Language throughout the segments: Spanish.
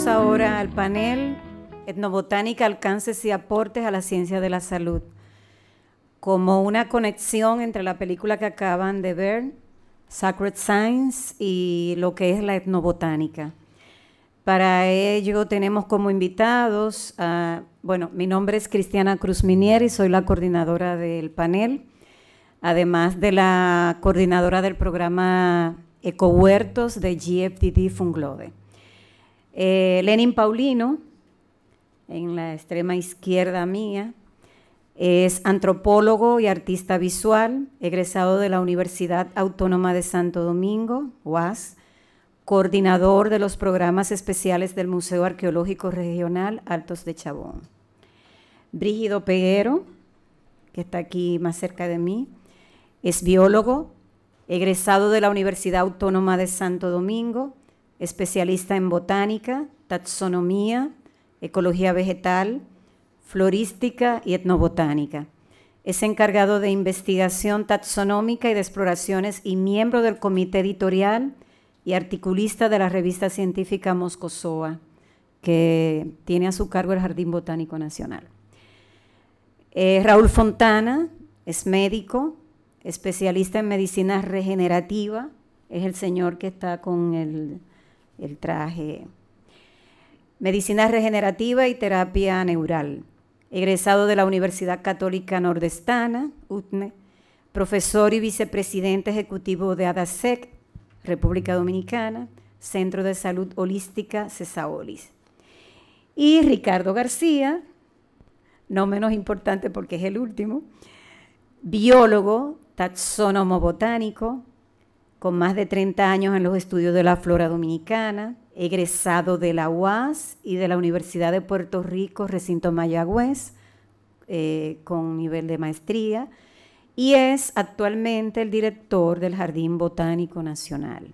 Pasamos ahora al panel Etnobotánica, alcances y aportes a la ciencia de la salud, como una conexión entre la película que acaban de ver, Sacred Science, y lo que es la etnobotánica. Para ello tenemos como invitados, mi nombre es Cristiana Cruz Minier y soy la coordinadora del panel, además de la coordinadora del programa Ecohuertos de GFDD Funglode. Lenin Paulino, en la extrema izquierda mía, es antropólogo y artista visual, egresado de la Universidad Autónoma de Santo Domingo, UAS, coordinador de los programas especiales del Museo Arqueológico Regional Altos de Chabón. Brígido Peguero, que está aquí más cerca de mí, es biólogo, egresado de la Universidad Autónoma de Santo Domingo, especialista en botánica, taxonomía, ecología vegetal, florística y etnobotánica. Es encargado de investigación taxonómica y de exploraciones y miembro del comité editorial y articulista de la revista científica Moscosoa, que tiene a su cargo el Jardín Botánico Nacional. Raúl Fontana es médico, especialista en medicina regenerativa, es el señor que está con el traje. Medicina regenerativa y terapia neural. Egresado de la Universidad Católica Nordestana, UTNE, profesor y vicepresidente ejecutivo de ADASEC, República Dominicana, Centro de Salud Holística, CESAOLIS. Y Ricardo García, no menos importante porque es el último, biólogo, taxónomo botánico, con más de 30 años en los estudios de la flora dominicana, egresado de la UAS y de la Universidad de Puerto Rico, recinto Mayagüez, con nivel de maestría, y es actualmente el director del Jardín Botánico Nacional.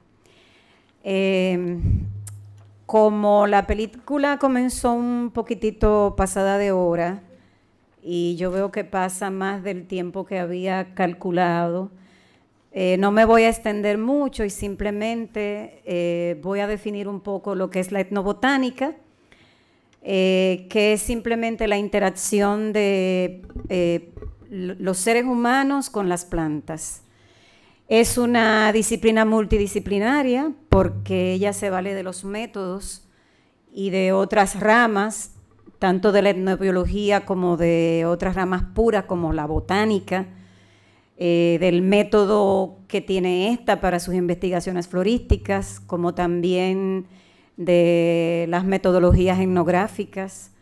Como la película comenzó un poquitito pasada de hora, y yo veo que pasa más del tiempo que había calculado, no me voy a extender mucho y simplemente voy a definir un poco lo que es la etnobotánica, que es simplemente la interacción de los seres humanos con las plantas. Es una disciplina multidisciplinaria porque ella se vale de los métodos y de otras ramas, tanto de la etnobiología como de otras ramas puras como la botánica, del método que tiene esta para sus investigaciones florísticas, como también de las metodologías etnográficas.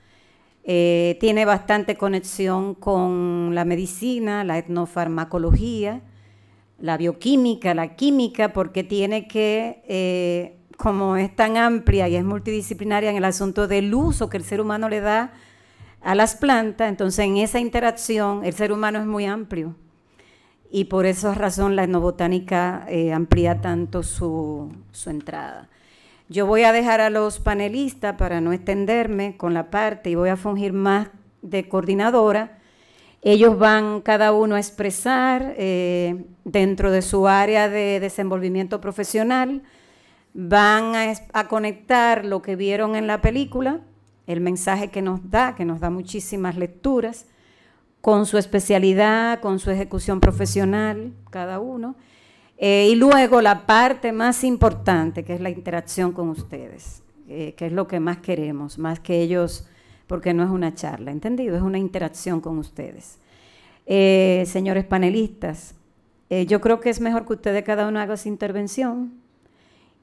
Tiene bastante conexión con la medicina, la etnofarmacología, la bioquímica, la química, porque tiene que, como es tan amplia y es multidisciplinaria en el asunto del uso que el ser humano le da a las plantas, entonces en esa interacción el ser humano es muy amplio. Y por esa razón la etnobotánica amplía tanto su entrada. Yo voy a dejar a los panelistas para no extenderme con la parte y voy a fungir más de coordinadora. Ellos van cada uno a expresar dentro de su área de desenvolvimiento profesional, van a conectar lo que vieron en la película, el mensaje que nos da muchísimas lecturas, con su especialidad, con su ejecución profesional, cada uno, y luego la parte más importante, que es la interacción con ustedes, que es lo que más queremos, más que ellos, porque no es una charla, ¿entendido? Es una interacción con ustedes. Señores panelistas, yo creo que es mejor que ustedes cada uno haga su intervención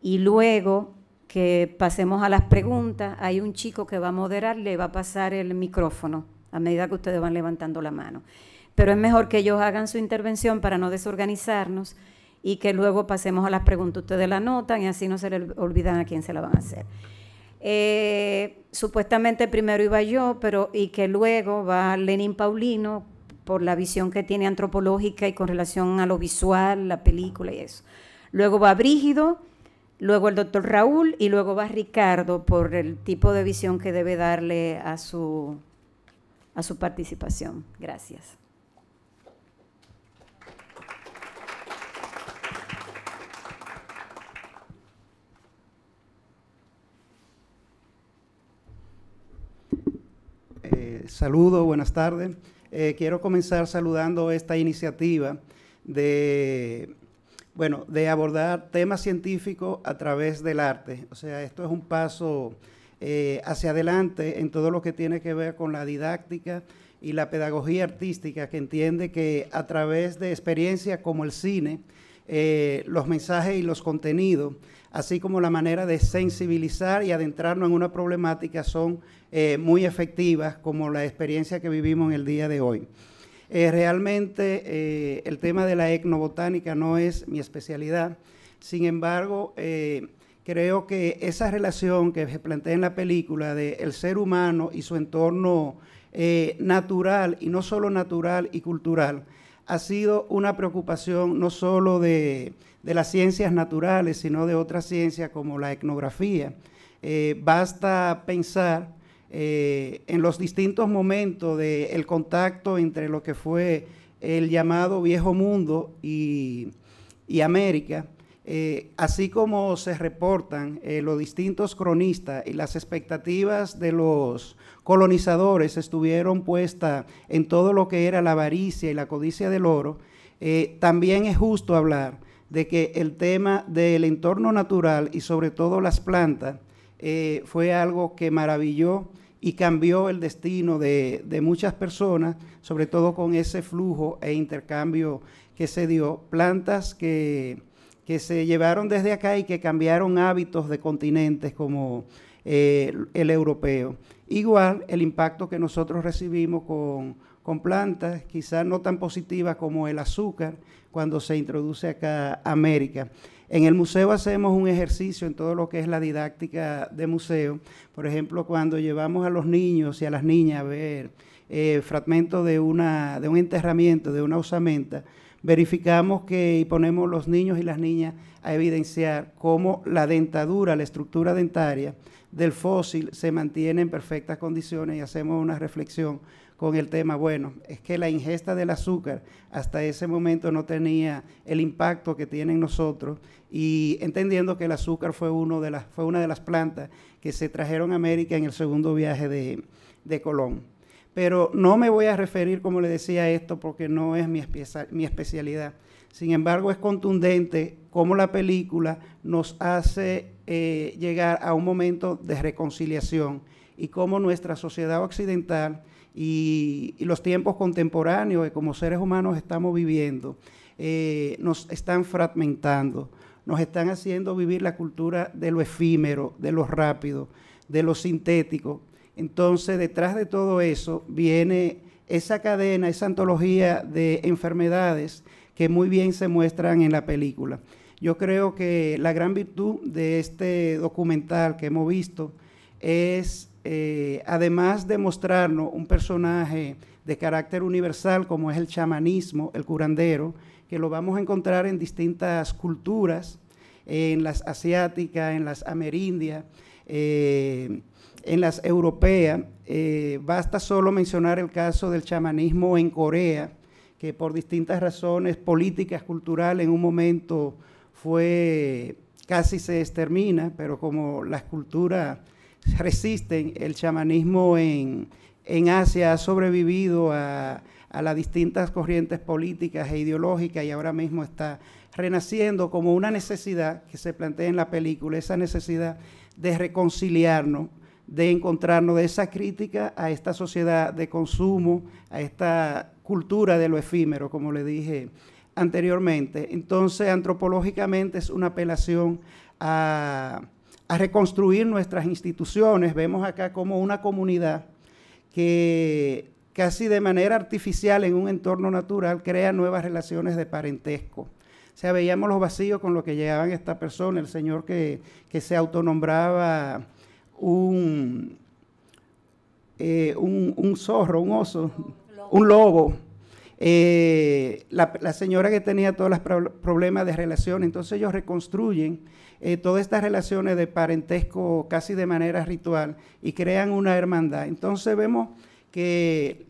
y luego que pasemos a las preguntas, hay un chico que va a moderar, le va a pasar el micrófono a medida que ustedes van levantando la mano. Pero es mejor que ellos hagan su intervención para no desorganizarnos y que luego pasemos a las preguntas. Ustedes la anotan y así no se le olvidan a quién se la van a hacer. Supuestamente primero iba yo, y que luego va Lenin Paulino por la visión que tiene antropológica y con relación a lo visual, la película y eso. Luego va Brígido, luego el doctor Raúl y luego va Ricardo por el tipo de visión que debe darle a su participación. Gracias. Saludos, buenas tardes. Quiero comenzar saludando esta iniciativa de abordar temas científicos a través del arte. O sea, esto es un paso hacia adelante en todo lo que tiene que ver con la didáctica y la pedagogía artística, que entiende que a través de experiencias como el cine, los mensajes y los contenidos, así como la manera de sensibilizar y adentrarnos en una problemática son muy efectivas, como la experiencia que vivimos en el día de hoy. Realmente el tema de la etnobotánica no es mi especialidad, sin embargo, creo que esa relación que se plantea en la película del ser humano y su entorno natural, y no solo natural y cultural, ha sido una preocupación no solo de las ciencias naturales, sino de otras ciencias como la etnografía. Basta pensar en los distintos momentos del contacto entre lo que fue el llamado Viejo Mundo y América, así como se reportan los distintos cronistas y las expectativas de los colonizadores estuvieron puestas en todo lo que era la avaricia y la codicia del oro, también es justo hablar de que el tema del entorno natural y sobre todo las plantas fue algo que maravilló y cambió el destino de muchas personas, sobre todo con ese flujo e intercambio que se dio, plantas que se llevaron desde acá y que cambiaron hábitos de continentes como el europeo. Igual el impacto que nosotros recibimos con plantas, quizás no tan positivas como el azúcar, cuando se introduce acá a América. En el museo hacemos un ejercicio en todo lo que es la didáctica de museo. Por ejemplo, cuando llevamos a los niños y a las niñas a ver fragmentos de un enterramiento, de una osamenta, verificamos y ponemos los niños y las niñas a evidenciar cómo la dentadura, la estructura dentaria del fósil se mantiene en perfectas condiciones, y hacemos una reflexión con el tema, bueno, es que la ingesta del azúcar hasta ese momento no tenía el impacto que tiene en nosotros, y entendiendo que el azúcar fue una de las plantas que se trajeron a América en el segundo viaje de Colón. Pero no me voy a referir, como le decía, a esto porque no es mi especialidad. Sin embargo, es contundente cómo la película nos hace llegar a un momento de reconciliación, y cómo nuestra sociedad occidental y los tiempos contemporáneos que como seres humanos estamos viviendo nos están fragmentando, nos están haciendo vivir la cultura de lo efímero, de lo rápido, de lo sintético. Entonces, detrás de todo eso viene esa cadena, esa antología de enfermedades que muy bien se muestran en la película. Yo creo que la gran virtud de este documental que hemos visto es, además de mostrarnos un personaje de carácter universal como es el chamanismo, el curandero, que lo vamos a encontrar en distintas culturas, en las asiáticas, en las amerindias, en las europeas. Basta solo mencionar el caso del chamanismo en Corea, que por distintas razones políticas, culturales, en un momento casi se extermina, pero como las culturas resisten, el chamanismo en Asia ha sobrevivido a las distintas corrientes políticas e ideológicas, y ahora mismo está renaciendo como una necesidad que se plantea en la película, esa necesidad de reconciliarnos, de encontrarnos, de esa crítica a esta sociedad de consumo, a esta cultura de lo efímero, como le dije anteriormente. Entonces, antropológicamente es una apelación a reconstruir nuestras instituciones. Vemos acá como una comunidad que casi de manera artificial en un entorno natural crea nuevas relaciones de parentesco. O sea, veíamos los vacíos con los que llegaban esta persona, el señor que se autonombraba un zorro, un oso, un lobo. La señora que tenía todos los problemas de relación. Entonces ellos reconstruyen todas estas relaciones de parentesco casi de manera ritual y crean una hermandad. Entonces vemos que,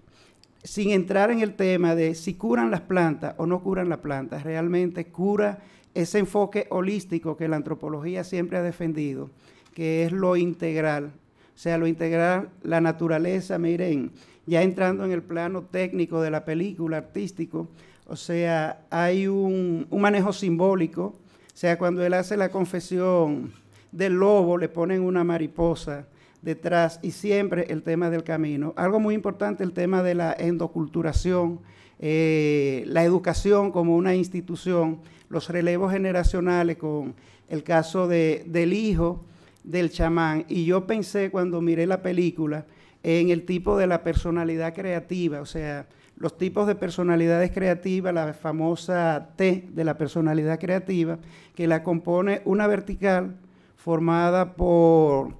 sin entrar en el tema de si curan las plantas o no curan las plantas, realmente cura ese enfoque holístico que la antropología siempre ha defendido, que es lo integral, O sea, lo integral, la naturaleza, miren, ya entrando en el plano técnico de la película, artístico, o sea, hay un manejo simbólico. O sea, cuando él hace la confesión del lobo, le ponen una mariposa detrás y siempre el tema del camino. Algo muy importante, el tema de la endoculturación, la educación como una institución, los relevos generacionales con el caso del hijo del chamán. Y yo pensé cuando miré la película en el tipo de la personalidad creativa, o sea, los tipos de personalidades creativas, la famosa T de la personalidad creativa, que la compone una vertical formada por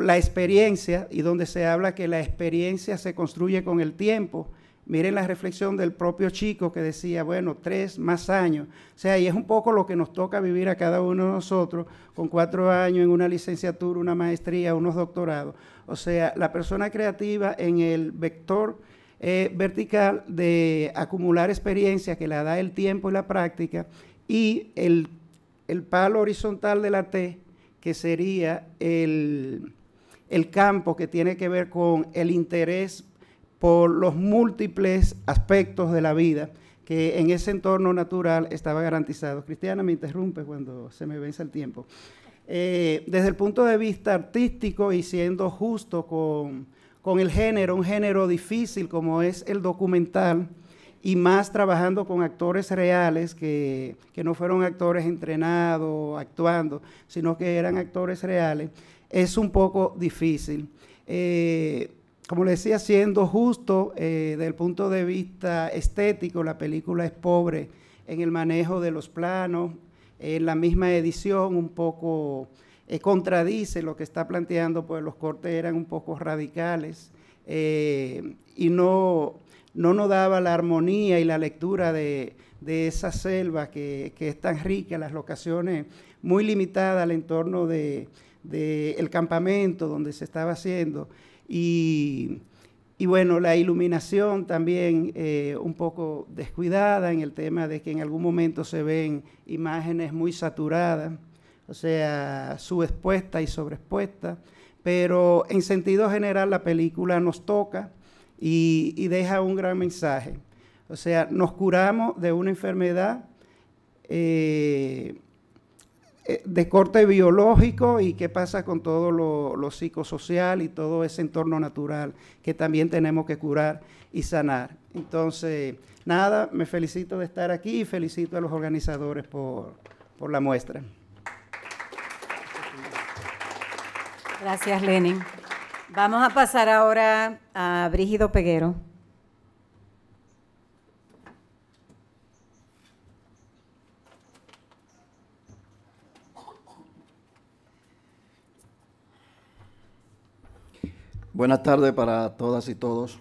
la experiencia, y donde se habla que la experiencia se construye con el tiempo. Miren la reflexión del propio Chico que decía, bueno, 3 más años. O sea, y es un poco lo que nos toca vivir a cada uno de nosotros con 4 años en una licenciatura, una maestría, unos doctorados. O sea, la persona creativa en el vector vertical de acumular experiencia que la da el tiempo y la práctica, y el palo horizontal de la T, que sería el campo que tiene que ver con el interés por los múltiples aspectos de la vida, que en ese entorno natural estaba garantizado. Cristiana, me interrumpe cuando se me vence el tiempo. Desde el punto de vista artístico y siendo justo con el género, un género difícil como es el documental, y más trabajando con actores reales que no fueron actores entrenados, actuando, sino que eran actores reales, es un poco difícil. Como le decía, siendo justo, desde el punto de vista estético, la película es pobre en el manejo de los planos, en la misma edición un poco contradice lo que está planteando, pues los cortes eran un poco radicales y no nos daba la armonía y la lectura de esa selva que es tan rica, las locaciones muy limitadas al entorno del campamento donde se estaba haciendo. Y bueno, la iluminación también un poco descuidada en el tema de que en algún momento se ven imágenes muy saturadas, o sea, subexpuesta y sobreexpuesta, pero en sentido general la película nos toca y deja un gran mensaje. O sea, nos curamos de una enfermedad de corte biológico, y qué pasa con todo lo psicosocial y todo ese entorno natural que también tenemos que curar y sanar. Entonces, nada, me felicito de estar aquí y felicito a los organizadores por la muestra. Gracias, Lenin. Vamos a pasar ahora a Brígido Peguero. Buenas tardes para todas y todos.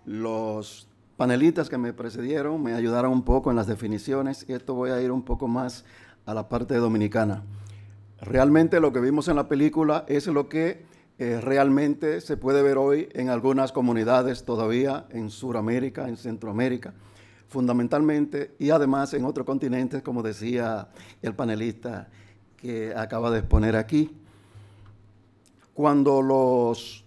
Los panelistas que me precedieron me ayudaron un poco en las definiciones, y esto voy a ir un poco más a la parte dominicana. Realmente lo que vimos en la película es lo que realmente se puede ver hoy en algunas comunidades todavía en Sudamérica, en Centroamérica, fundamentalmente, y además en otros continentes, como decía el panelista que acaba de exponer aquí. Cuando los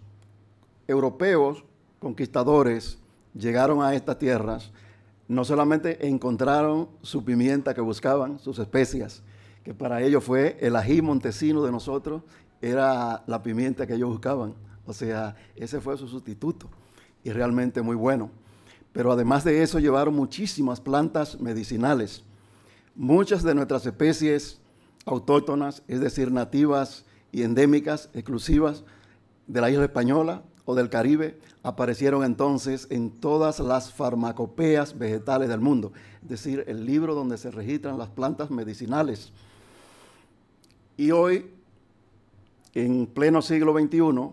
europeos conquistadores llegaron a estas tierras, no solamente encontraron su pimienta que buscaban, sus especias, que para ellos fue el ají montesino de nosotros, era la pimienta que ellos buscaban. O sea, ese fue su sustituto, y realmente muy bueno. Pero además de eso, llevaron muchísimas plantas medicinales. Muchas de nuestras especies autóctonas, es decir, nativas y endémicas, exclusivas de la isla española o del Caribe, aparecieron entonces en todas las farmacopeas vegetales del mundo, es decir, el libro donde se registran las plantas medicinales. Y hoy, en pleno siglo XXI,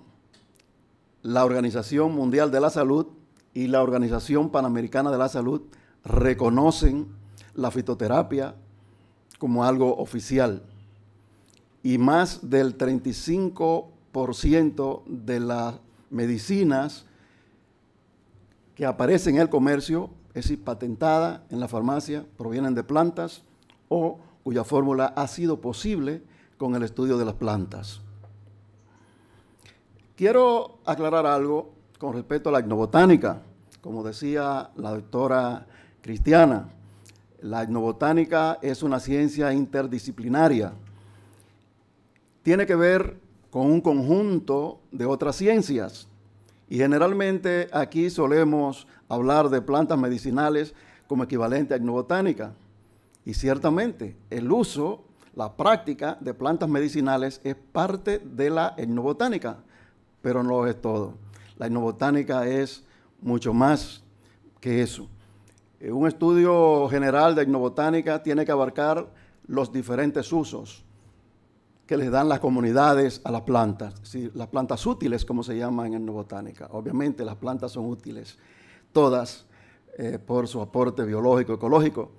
la Organización Mundial de la Salud y la Organización Panamericana de la Salud reconocen la fitoterapia como algo oficial, y más del 35% de las medicinas que aparecen en el comercio, es decir, patentada en la farmacia, provienen de plantas o cuya fórmula ha sido posible con el estudio de las plantas. Quiero aclarar algo con respecto a la etnobotánica. Como decía la doctora Cristiana, la etnobotánica es una ciencia interdisciplinaria. Tiene que ver con un conjunto de otras ciencias. Y generalmente aquí solemos hablar de plantas medicinales como equivalente a etnobotánica. Y ciertamente el uso, la práctica de plantas medicinales es parte de la etnobotánica, pero no es todo. La etnobotánica es mucho más que eso. Un estudio general de etnobotánica tiene que abarcar los diferentes usos que les dan las comunidades a las plantas, ¿sí? Las plantas útiles, como se llaman en etnobotánica. Obviamente las plantas son útiles, todas, por su aporte biológico, ecológico,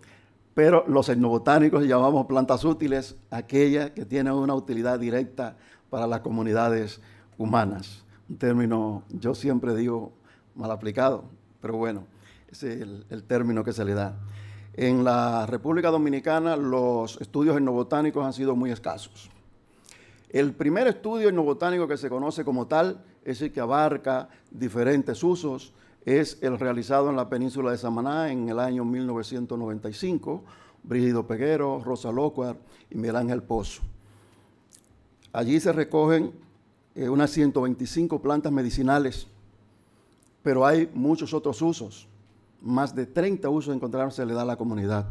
pero los etnobotánicos llamamos plantas útiles aquellas que tienen una utilidad directa para las comunidades humanas. Un término, yo siempre digo, mal aplicado, pero bueno, ese es el término que se le da. En la República Dominicana los estudios etnobotánicos han sido muy escasos. El primer estudio etnobotánico que se conoce como tal, es el que abarca diferentes usos, es el realizado en la península de Samaná en el año 1995, Brígido Peguero, Rosa Lócuar y Miguel Ángel Pozo. Allí se recogen unas 125 plantas medicinales, pero hay muchos otros usos. Más de 30 usos encontrados se le da a la comunidad.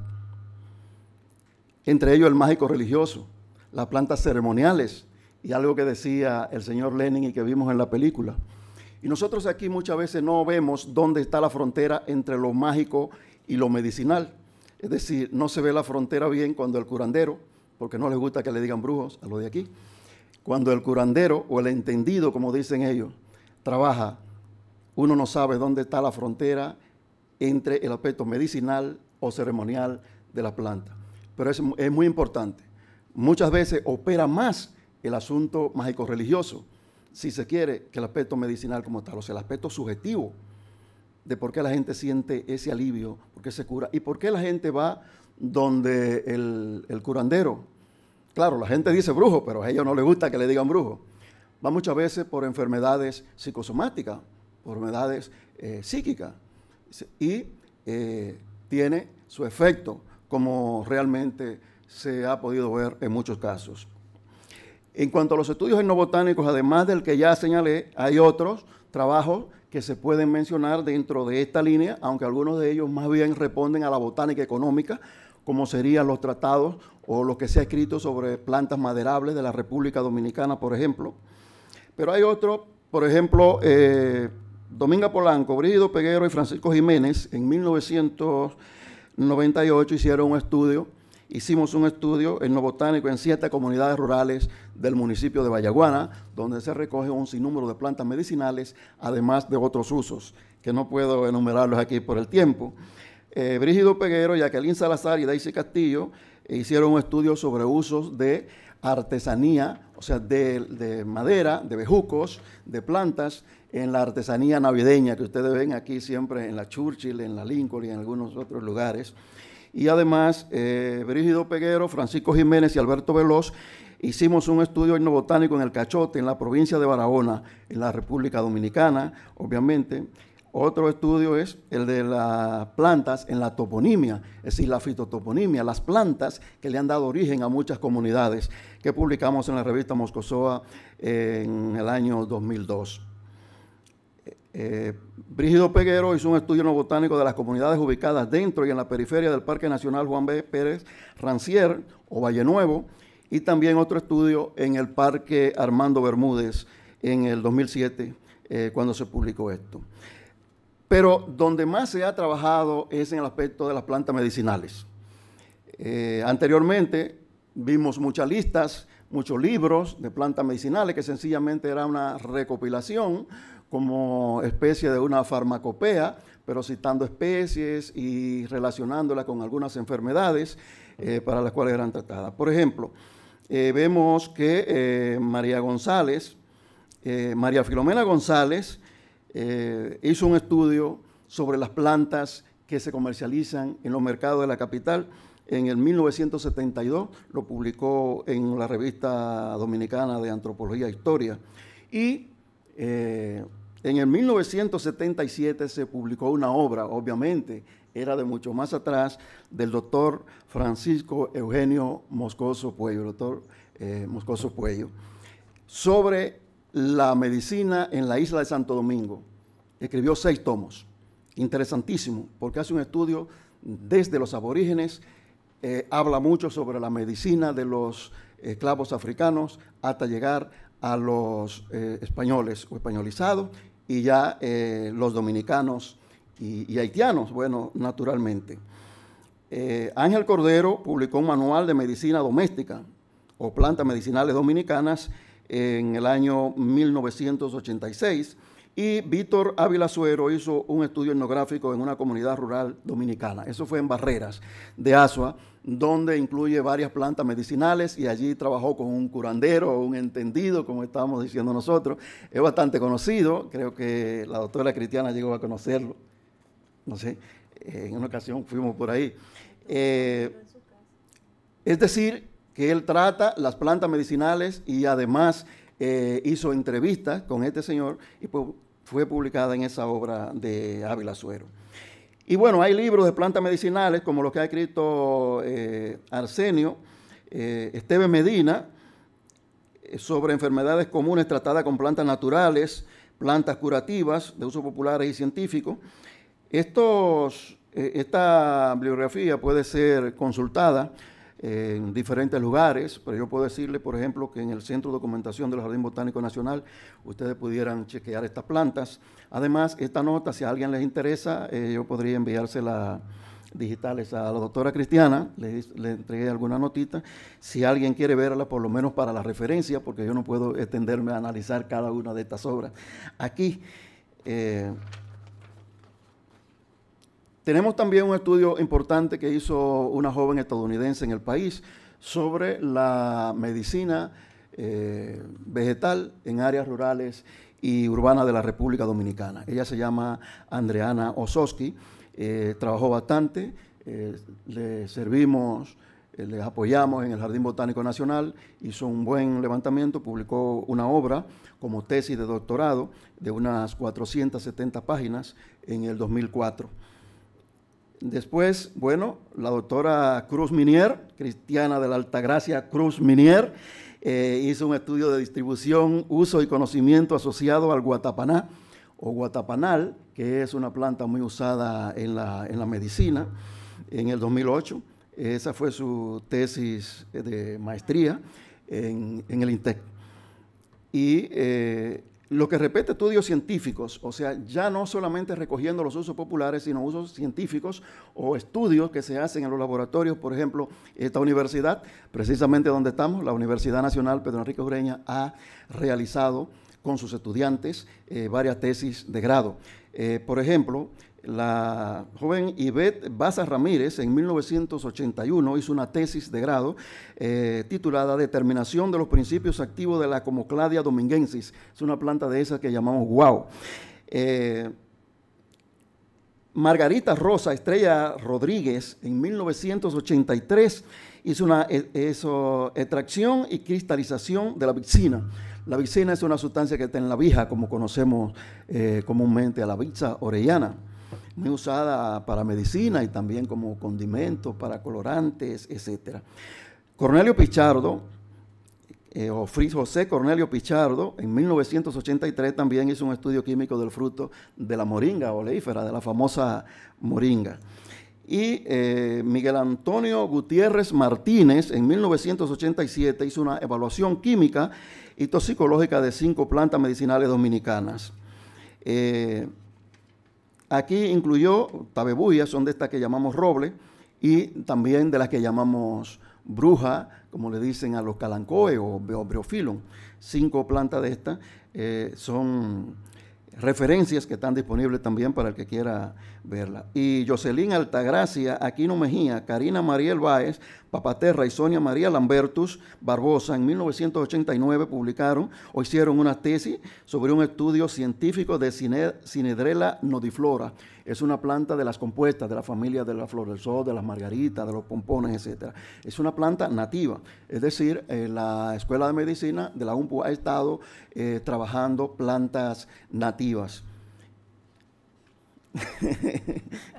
Entre ellos el mágico religioso, las plantas ceremoniales y algo que decía el señor Lenin y que vimos en la película. Y nosotros aquí muchas veces no vemos dónde está la frontera entre lo mágico y lo medicinal. Es decir, no se ve la frontera bien cuando el curandero, porque no les gusta que le digan brujos a lo de aquí, cuando el curandero o el entendido, como dicen ellos, trabaja, uno no sabe dónde está la frontera entre el aspecto medicinal o ceremonial de la planta. Pero es muy importante. Muchas veces opera más el asunto mágico-religioso, si se quiere, que el aspecto medicinal como tal, o sea, el aspecto subjetivo de por qué la gente siente ese alivio, por qué se cura y por qué la gente va donde el curandero. Claro, la gente dice brujo, pero a ellos no les gusta que le digan brujo. Va muchas veces por enfermedades psicosomáticas, por enfermedades psíquicas, y tiene su efecto, como realmente se ha podido ver en muchos casos. En cuanto a los estudios etnobotánicos, además del que ya señalé, hay otros trabajos que se pueden mencionar dentro de esta línea, aunque algunos de ellos más bien responden a la botánica económica, como serían los tratados o lo que se ha escrito sobre plantas maderables de la República Dominicana, por ejemplo. Pero hay otros, por ejemplo, Dominga Polanco, Brígido Peguero y Francisco Jiménez, en 1998 hicimos un estudio etnobotánico en 7 comunidades rurales del municipio de Vallaguana, donde se recoge un sinnúmero de plantas medicinales, además de otros usos, que no puedo enumerarlos aquí por el tiempo. Brígido Peguero, Jacqueline Salazar y Daisy Castillo hicieron un estudio sobre usos de artesanía, o sea, de madera, de bejucos, de plantas, en la artesanía navideña que ustedes ven aquí siempre en la Churchill, en la Lincoln y en algunos otros lugares. Y además, Brígido Peguero, Francisco Jiménez y Alberto Veloz hicimos un estudio etnobotánico en el Cachote, en la provincia de Barahona, en la República Dominicana, obviamente. Otro estudio es el de las plantas en la toponimia, es decir, la fitotoponimia, las plantas que le han dado origen a muchas comunidades, que publicamos en la revista Moscosoa en el año 2002. Brígido Peguero hizo un estudio etnobotánico de las comunidades ubicadas dentro y en la periferia del Parque Nacional Juan B. Pérez Rancière o Valle Nuevo, y también otro estudio en el Parque Armando Bermúdez en el 2007, cuando se publicó esto. Pero donde más se ha trabajado es en el aspecto de las plantas medicinales. Anteriormente vimos muchas listas, muchos libros de plantas medicinales que sencillamente era una recopilación como especie de una farmacopea, pero citando especies y relacionándola con algunas enfermedades para las cuales eran tratadas. Por ejemplo, vemos que María Filomena González hizo un estudio sobre las plantas que se comercializan en los mercados de la capital. En el 1972 lo publicó en la revista dominicana de Antropología e Historia. Y En el 1977 se publicó una obra, obviamente, era de mucho más atrás, del doctor Francisco Eugenio Moscoso Puello, el doctor Moscoso Puello, sobre la medicina en la isla de Santo Domingo. Escribió 6 tomos, interesantísimo, porque hace un estudio desde los aborígenes, habla mucho sobre la medicina de los esclavos africanos hasta llegar a los españoles o españolizados y ya los dominicanos y haitianos, bueno, naturalmente. Ángel Cordero publicó un manual de medicina doméstica o plantas medicinales dominicanas en el año 1986 y Víctor Ávila Suero hizo un estudio etnográfico en una comunidad rural dominicana. Eso fue en Barreras de Azua, donde incluye varias plantas medicinales y allí trabajó con un curandero, un entendido, como estábamos diciendo nosotros. Es bastante conocido, creo que la doctora Cristiana llegó a conocerlo, no sé, en una ocasión fuimos por ahí. Es decir, que él trata las plantas medicinales y además hizo entrevistas con este señor y pues fue publicada en esa obra de Ávila Suero. Y bueno, hay libros de plantas medicinales como los que ha escrito Arsenio, Esteve Medina, sobre enfermedades comunes tratadas con plantas naturales, plantas curativas de uso populares y científico. Esta bibliografía puede ser consultada en diferentes lugares, pero yo puedo decirle, por ejemplo, que en el Centro de Documentación del Jardín Botánico Nacional ustedes pudieran chequear estas plantas. Además, esta nota, si a alguien les interesa, yo podría enviárselas digitales a la doctora Cristiana, le entregué alguna notita, si alguien quiere verla, por lo menos para la referencia, porque yo no puedo extenderme a analizar cada una de estas obras. Aquí tenemos también un estudio importante que hizo una joven estadounidense en el país sobre la medicina vegetal en áreas rurales y urbanas de la República Dominicana. Ella se llama Andreana Ososki, trabajó bastante, le servimos, les apoyamos en el Jardín Botánico Nacional, hizo un buen levantamiento, publicó una obra como tesis de doctorado de unas 470 páginas en el 2004. Después, bueno, la doctora Cruz Minier, Cristiana de la Altagracia Cruz Minier, hizo un estudio de distribución, uso y conocimiento asociado al guatapaná o guatapanal, que es una planta muy usada en la medicina, en el 2008. Esa fue su tesis de maestría en el INTEC. Y lo que repite estudios científicos, o sea, ya no solamente recogiendo los usos populares, sino usos científicos o estudios que se hacen en los laboratorios. Por ejemplo, esta universidad, precisamente donde estamos, la Universidad Nacional Pedro Enrique Ureña, ha realizado con sus estudiantes varias tesis de grado. Por ejemplo, la joven Ivette Baza Ramírez en 1981 hizo una tesis de grado titulada Determinación de los principios activos de la Comocladia dominguensis. Es una planta de esas que llamamos guau. Margarita Rosa Estrella Rodríguez en 1983 hizo una extracción y cristalización de la vixina. La vixina es una sustancia que está en la vija, como conocemos comúnmente a la vixa orellana, muy usada para medicina y también como condimento, para colorantes, etc. Cornelio Pichardo, o José Cornelio Pichardo, en 1983 también hizo un estudio químico del fruto de la moringa oleífera, de la famosa moringa. Y Miguel Antonio Gutiérrez Martínez, en 1987, hizo una evaluación química y toxicológica de 5 plantas medicinales dominicanas. Aquí incluyó tabebuyas, son de estas que llamamos roble, y también de las que llamamos bruja, como le dicen a los calancoes o Bryophyllum. 5 plantas de estas son referencias que están disponibles también para el que quiera verla. Y Jocelyn Altagracia, Aquino Mejía, Karina Mariel Báez, Papaterra y Sonia María Lambertus Barbosa en 1989 publicaron o hicieron una tesis sobre un estudio científico de Cinedrella nodiflora. Es una planta de las compuestas de la familia de la flor del sol, de las margaritas, de los pompones, etc. Es una planta nativa, es decir, la Escuela de Medicina de la UNPU ha estado trabajando plantas nativas.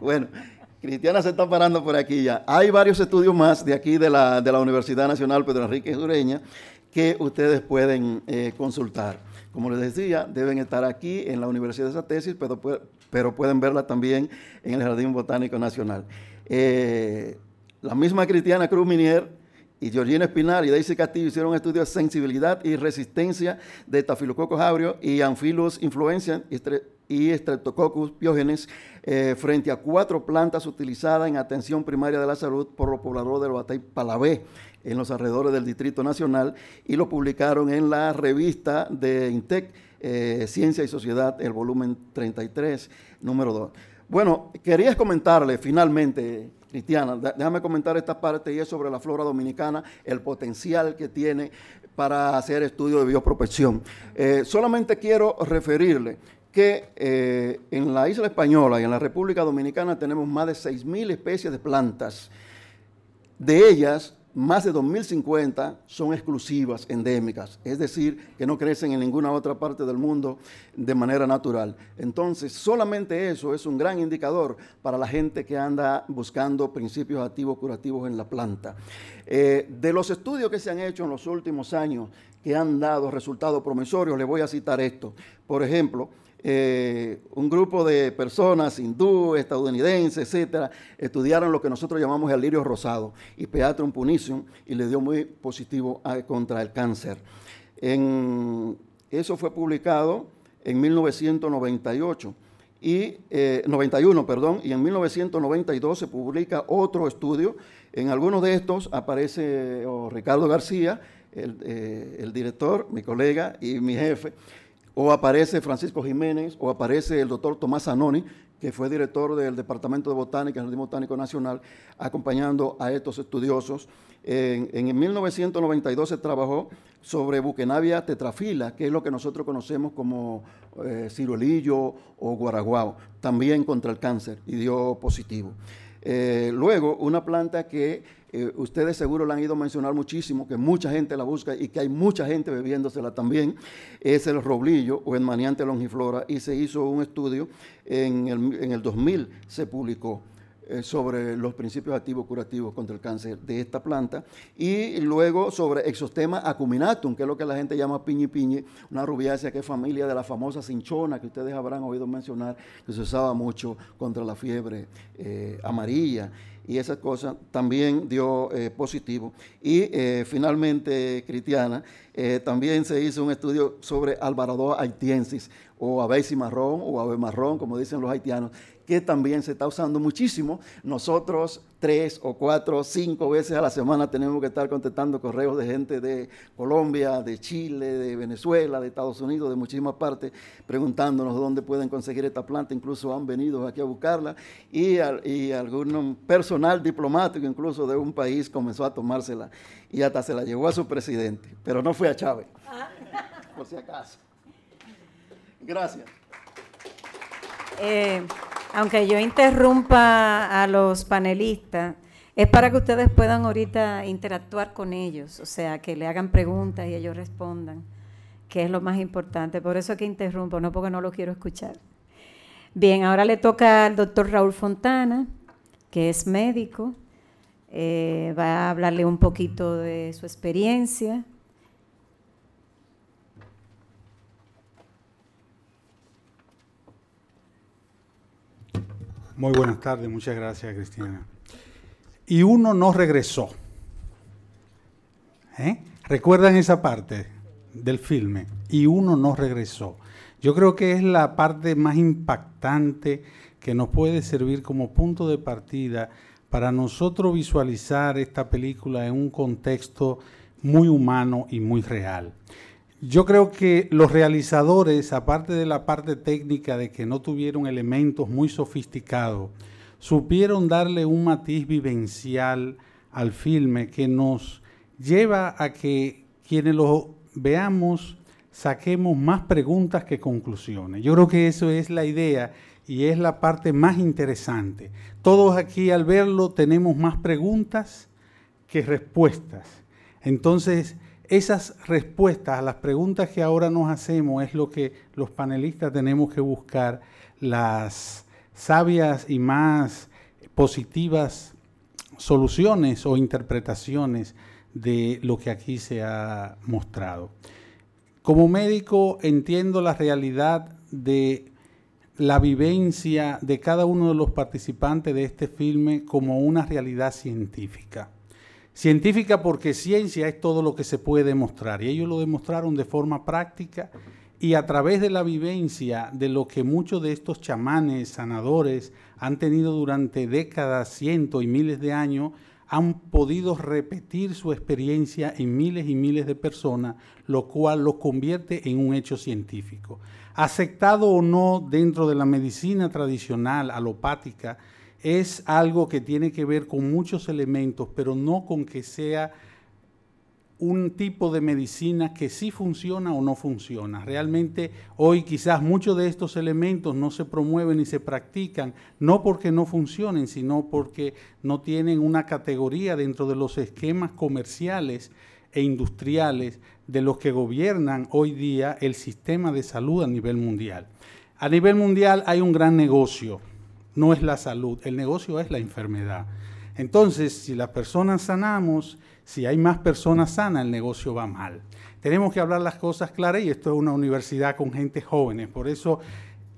Bueno, Cristiana se está parando por aquí ya. Hay varios estudios más de aquí de la Universidad Nacional Pedro Enrique Ureña que ustedes pueden consultar. Como les decía, deben estar aquí en la universidad de esa tesis, pero pueden verla también en el Jardín Botánico Nacional. La misma Cristiana Cruz Minier y Georgina Espinar y Daisy Castillo hicieron un estudio de sensibilidad y resistencia de Staphylococcus aureus y Anopheles influenza y Streptococcus pyogenes frente a 4 plantas utilizadas en atención primaria de la salud por los pobladores del Batey Palabé en los alrededores del Distrito Nacional, y lo publicaron en la revista de INTEC, Ciencia y Sociedad, el volumen 33, número 2. Bueno, quería comentarle finalmente, Cristiana, déjame comentar esta parte, y es sobre la flora dominicana, el potencial que tiene para hacer estudios de bioprospección. Solamente quiero referirle que en la isla española y en la República Dominicana tenemos más de 6.000 especies de plantas. De ellas, más de 2.050 son exclusivas, endémicas, es decir, que no crecen en ninguna otra parte del mundo de manera natural. Entonces, solamente eso es un gran indicador para la gente que anda buscando principios activos curativos en la planta. De los estudios que se han hecho en los últimos años que han dado resultados promisorios, les voy a citar esto. Por ejemplo, un grupo de personas hindú, estadounidenses, etcétera, estudiaron lo que nosotros llamamos el lirio rosado, Hypeatrum punicium, y le dio muy positivo contra el cáncer. Eso fue publicado en 1998 y 91, perdón, y en 1992 se publica otro estudio. En algunos de estos aparece Ricardo García, el director, mi colega y mi jefe, o aparece Francisco Jiménez, o aparece el doctor Tomás Zanoni, que fue director del Departamento de Botánica en el Jardín Botánico Nacional, acompañando a estos estudiosos. En 1992 se trabajó sobre Buchenavia tetrafila, que es lo que nosotros conocemos como ciruelillo o guaraguao, también contra el cáncer, y dio positivo. Luego, una planta que ustedes seguro la han ido a mencionar muchísimo, que mucha gente la busca y que hay mucha gente bebiéndosela también, es el roblillo o el Maniantia longiflora, y se hizo un estudio en el 2000, se publicó sobre los principios activos curativos contra el cáncer de esta planta, y luego sobre Exostema acuminatum, que es lo que la gente llama piñi piñi, una rubiácea que es familia de la famosa cinchona que ustedes habrán oído mencionar, que se usaba mucho contra la fiebre amarilla, y esas cosas también dio positivo. Y finalmente, Cristiana, también se hizo un estudio sobre Alvaradoa haitiensis, o ave cimarrón, o ave marrón, como dicen los haitianos, que también se está usando muchísimo. Nosotros 3 o 4 o 5 veces a la semana tenemos que estar contestando correos de gente de Colombia, de Chile, de Venezuela, de Estados Unidos, de muchísimas partes, preguntándonos dónde pueden conseguir esta planta. Incluso han venido aquí a buscarla, y algún personal diplomático incluso de un país comenzó a tomársela y hasta se la llevó a su presidente, pero no fue a Chávez, por si acaso. Gracias. Aunque yo interrumpa a los panelistas, es para que ustedes puedan ahorita interactuar con ellos, o sea, que le hagan preguntas y ellos respondan, que es lo más importante. Por eso es que interrumpo, no porque no lo quiero escuchar. Bien, ahora le toca al doctor Raúl Fontana, que es médico, va a hablarle un poquito de su experiencia. Muy buenas tardes, muchas gracias, Cristina. Y uno no regresó. ¿Recuerdan esa parte del filme? Y uno no regresó. Yo creo que es la parte más impactante que nos puede servir como punto de partida para nosotros visualizar esta película en un contexto muy humano y muy real. Yo creo que los realizadores, aparte de la parte técnica de que no tuvieron elementos muy sofisticados, supieron darle un matiz vivencial al filme que nos lleva a que quienes lo veamos saquemos más preguntas que conclusiones. Yo creo que eso es la idea y es la parte más interesante. Todos aquí al verlo tenemos más preguntas que respuestas. Entonces, esas respuestas a las preguntas que ahora nos hacemos es lo que los panelistas tenemos que buscar, las sabias y más positivas soluciones o interpretaciones de lo que aquí se ha mostrado. Como médico entiendo la realidad de la vivencia de cada uno de los participantes de este filme como una realidad científica. Científica porque ciencia es todo lo que se puede demostrar y ellos lo demostraron de forma práctica y a través de la vivencia de lo que muchos de estos chamanes, sanadores han tenido durante décadas, cientos y miles de años, han podido repetir su experiencia en miles y miles de personas, lo cual los convierte en un hecho científico. Aceptado o no dentro de la medicina tradicional, alopática, es algo que tiene que ver con muchos elementos, pero no con que sea un tipo de medicina que sí funciona o no funciona. Realmente hoy quizás muchos de estos elementos no se promueven ni se practican, no porque no funcionen, sino porque no tienen una categoría dentro de los esquemas comerciales e industriales de los que gobiernan hoy día el sistema de salud a nivel mundial. A nivel mundial hay un gran negocio, no es la salud, el negocio es la enfermedad. Entonces, si las personas sanamos, si hay más personas sanas, el negocio va mal. Tenemos que hablar las cosas claras y esto es una universidad con gente joven. Por eso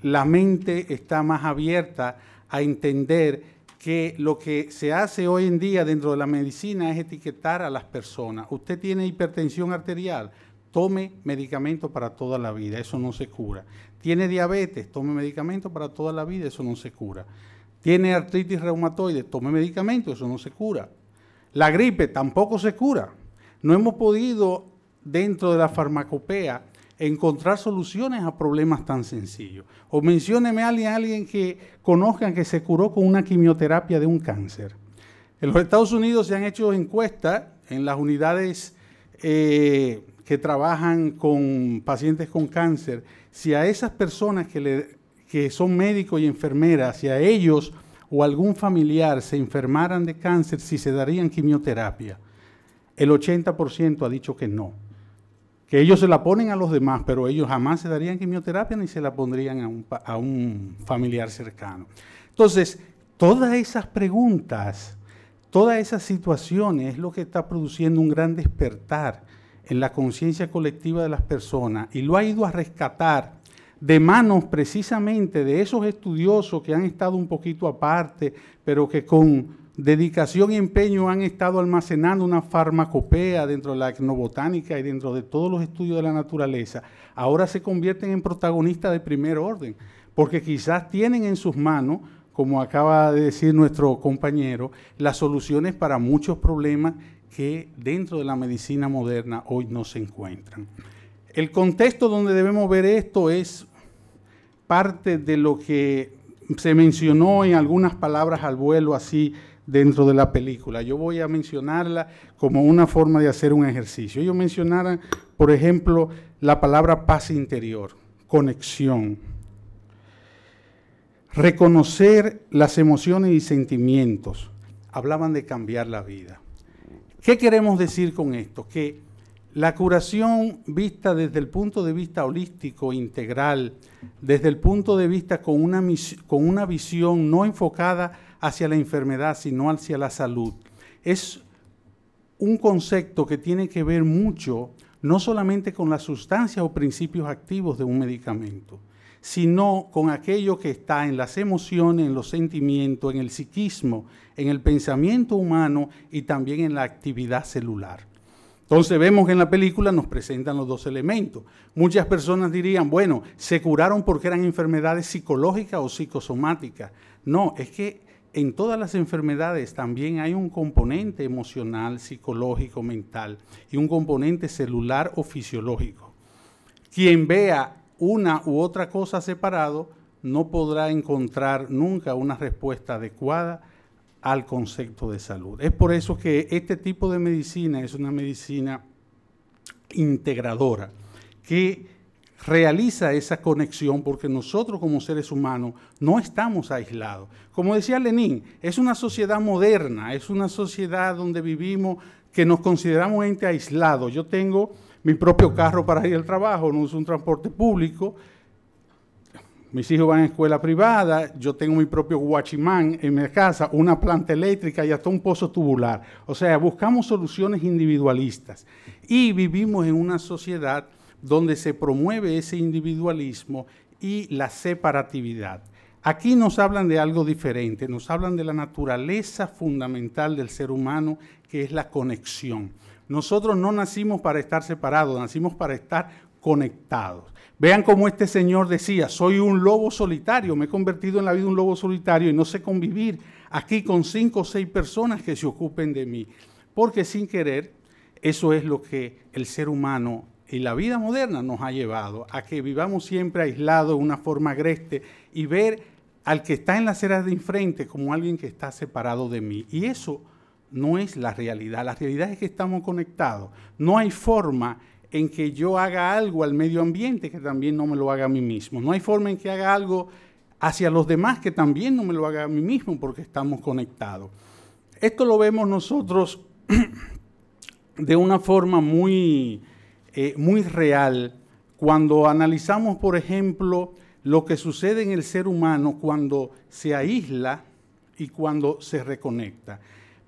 la mente está más abierta a entender que lo que se hace hoy en día dentro de la medicina es etiquetar a las personas. Usted tiene hipertensión arterial, tome medicamento para toda la vida, eso no se cura. Tiene diabetes, tome medicamento para toda la vida, eso no se cura. Tiene artritis reumatoide, tome medicamento, eso no se cura. La gripe tampoco se cura. No hemos podido, dentro de la farmacopea, encontrar soluciones a problemas tan sencillos. O mencióneme a alguien que conozcan que se curó con una quimioterapia de un cáncer. En los Estados Unidos se han hecho encuestas en las unidades que trabajan con pacientes con cáncer. Si a esas personas que son médicos y enfermeras, si a ellos o algún familiar se enfermaran de cáncer, si se darían quimioterapia, el 80% ha dicho que no. Que ellos se la ponen a los demás, pero ellos jamás se darían quimioterapia ni se la pondrían a un familiar cercano. Entonces, todas esas preguntas, todas esas situaciones es lo que está produciendo un gran despertar en la conciencia colectiva de las personas y lo ha ido a rescatar de manos precisamente de esos estudiosos que han estado un poquito aparte, pero que con dedicación y empeño han estado almacenando una farmacopea dentro de la etnobotánica y dentro de todos los estudios de la naturaleza. Ahora se convierten en protagonistas de primer orden, porque quizás tienen en sus manos, como acaba de decir nuestro compañero, las soluciones para muchos problemas que dentro de la medicina moderna hoy no se encuentran. El contexto donde debemos ver esto es parte de lo que se mencionó en algunas palabras al vuelo así dentro de la película. Yo voy a mencionarla como una forma de hacer un ejercicio. Ellos mencionaron, por ejemplo, la palabra paz interior, conexión, reconocer las emociones y sentimientos. Hablaban de cambiar la vida. ¿Qué queremos decir con esto? Que la curación vista desde el punto de vista holístico, integral, desde el punto de vista con una visión no enfocada hacia la enfermedad, sino hacia la salud, es un concepto que tiene que ver mucho, no solamente con las sustancias o principios activos de un medicamento, sino con aquello que está en las emociones, en los sentimientos, en el psiquismo, en el pensamiento humano y también en la actividad celular. Entonces vemos que en la película nos presentan los dos elementos. Muchas personas dirían, bueno, se curaron porque eran enfermedades psicológicas o psicosomáticas. No, es que en todas las enfermedades también hay un componente emocional, psicológico, mental y un componente celular o fisiológico. Quien vea una u otra cosa separado no podrá encontrar nunca una respuesta adecuada al concepto de salud. Es por eso que este tipo de medicina es una medicina integradora, que realiza esa conexión, porque nosotros como seres humanos no estamos aislados. Como decía Lenin, es una sociedad moderna, es una sociedad donde vivimos que nos consideramos ente aislado. Yo tengo mi propio carro para ir al trabajo, no uso un transporte público, mis hijos van a escuela privada, yo tengo mi propio guachimán en mi casa, una planta eléctrica y hasta un pozo tubular. O sea, buscamos soluciones individualistas y vivimos en una sociedad donde se promueve ese individualismo y la separatividad. Aquí nos hablan de algo diferente, nos hablan de la naturaleza fundamental del ser humano, que es la conexión. Nosotros no nacimos para estar separados, nacimos para estar conectados. Vean cómo este señor decía, soy un lobo solitario, me he convertido en la vida un lobo solitario y no sé convivir aquí con 5 o 6 personas que se ocupen de mí. Porque sin querer, eso es lo que el ser humano y la vida moderna nos ha llevado, a que vivamos siempre aislados de una forma agreste y ver al que está en la acera de enfrente como alguien que está separado de mí. Y eso no es la realidad. La realidad es que estamos conectados. No hay forma en que yo haga algo al medio ambiente que también no me lo haga a mí mismo. No hay forma en que haga algo hacia los demás que también no me lo haga a mí mismo, porque estamos conectados. Esto lo vemos nosotros de una forma muy real cuando analizamos, por ejemplo, lo que sucede en el ser humano cuando se aísla y cuando se reconecta.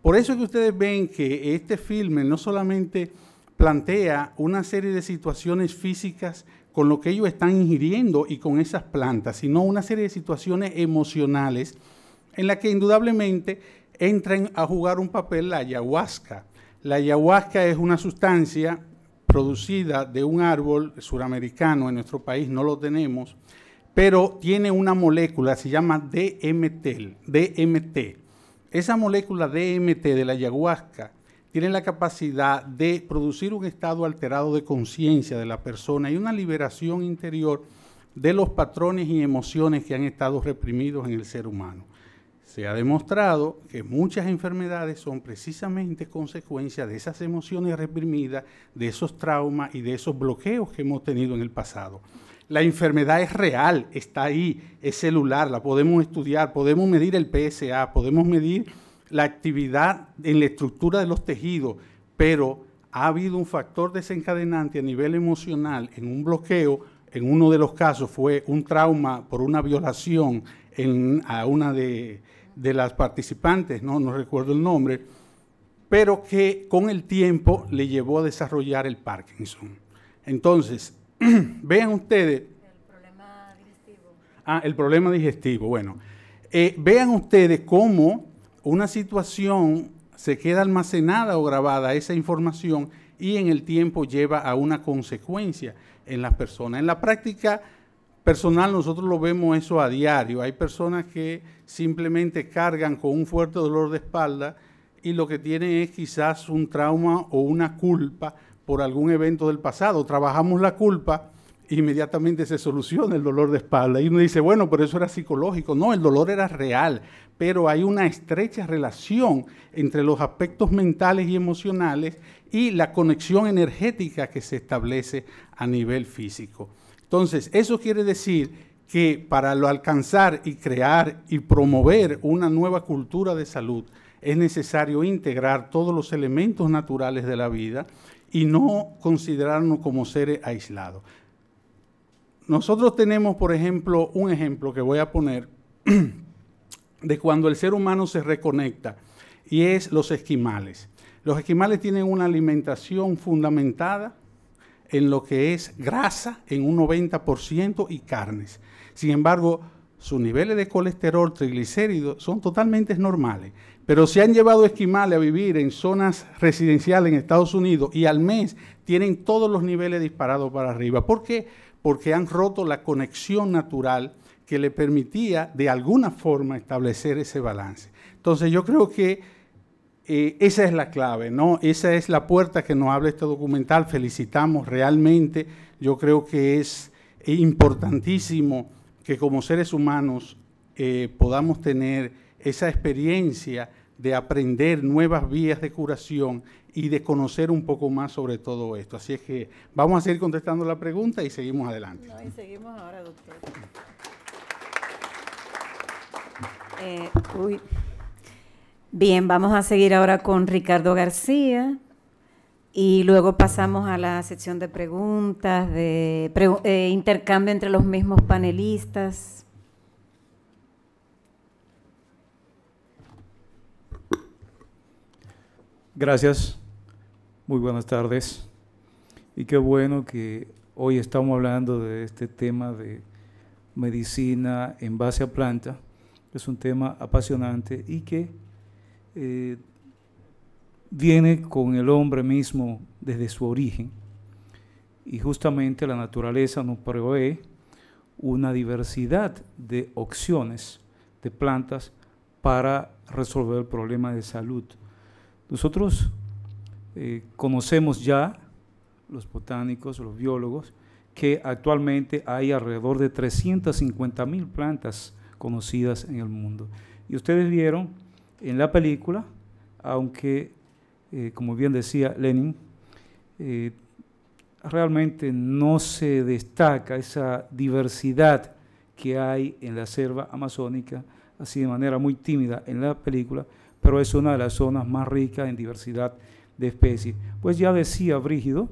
Por eso es que ustedes ven que este filme no solamente plantea una serie de situaciones físicas con lo que ellos están ingiriendo y con esas plantas, sino una serie de situaciones emocionales en las que indudablemente entran a jugar un papel la ayahuasca. La ayahuasca es una sustancia producida de un árbol suramericano, en nuestro país no lo tenemos, pero tiene una molécula, se llama DMT. Esa molécula DMT de la ayahuasca tiene la capacidad de producir un estado alterado de conciencia de la persona y una liberación interior de los patrones y emociones que han estado reprimidos en el ser humano. Se ha demostrado que muchas enfermedades son precisamente consecuencia de esas emociones reprimidas, de esos traumas y de esos bloqueos que hemos tenido en el pasado. La enfermedad es real, está ahí, es celular, la podemos estudiar, podemos medir el PSA, podemos medir la actividad en la estructura de los tejidos, pero ha habido un factor desencadenante a nivel emocional en un bloqueo. En uno de los casos fue un trauma por una violación a una de las participantes, no recuerdo el nombre, pero que con el tiempo le llevó a desarrollar el Parkinson. Entonces, vean ustedes. El problema digestivo. El problema digestivo, bueno. Vean ustedes cómo una situación se queda almacenada o grabada, esa información, y en el tiempo lleva a una consecuencia en las personas. En la práctica personal nosotros lo vemos eso a diario. Hay personas que simplemente cargan con un fuerte dolor de espalda y lo que tienen es quizás un trauma o una culpa por algún evento del pasado. Trabajamos la culpa, inmediatamente se soluciona el dolor de espalda. Y uno dice, bueno, pero eso era psicológico. No, el dolor era real, pero hay una estrecha relación entre los aspectos mentales y emocionales y la conexión energética que se establece a nivel físico. Entonces, eso quiere decir que para alcanzar y crear y promover una nueva cultura de salud es necesario integrar todos los elementos naturales de la vida y no considerarnos como seres aislados. Nosotros tenemos, por ejemplo, un ejemplo que voy a poner de cuando el ser humano se reconecta, y es los esquimales. Los esquimales tienen una alimentación fundamentada en lo que es grasa en un 90% y carnes. Sin embargo, sus niveles de colesterol, triglicéridos son totalmente normales. Pero se han llevado esquimales a vivir en zonas residenciales en Estados Unidos y al mes tienen todos los niveles disparados para arriba. ¿Por qué? Porque han roto la conexión natural que le permitía de alguna forma establecer ese balance. Entonces yo creo que esa es la clave, ¿no? Esa es la puerta que nos abre este documental. Felicitamos realmente. Yo creo que es importantísimo que como seres humanos podamos tener esa experiencia de aprender nuevas vías de curación y de conocer un poco más sobre todo esto. Así es que vamos a seguir contestando la pregunta y seguimos adelante. No, y seguimos ahora, doctor. Bien, vamos a seguir ahora con Ricardo García y luego pasamos a la sección de preguntas, de intercambio entre los mismos panelistas. Gracias, muy buenas tardes. Y qué bueno que hoy estamos hablando de este tema de medicina en base a planta. Es un tema apasionante y que viene con el hombre mismo desde su origen. Y justamente la naturaleza nos provee una diversidad de opciones de plantas para resolver el problema de salud. Nosotros conocemos ya, los botánicos, los biólogos, que actualmente hay alrededor de 350.000 plantas conocidas en el mundo. Y ustedes vieron en la película, aunque, como bien decía Lenin, realmente no se destaca esa diversidad que hay en la selva amazónica, así de manera muy tímida en la película, pero es una de las zonas más ricas en diversidad de especies. Pues ya decía Brígido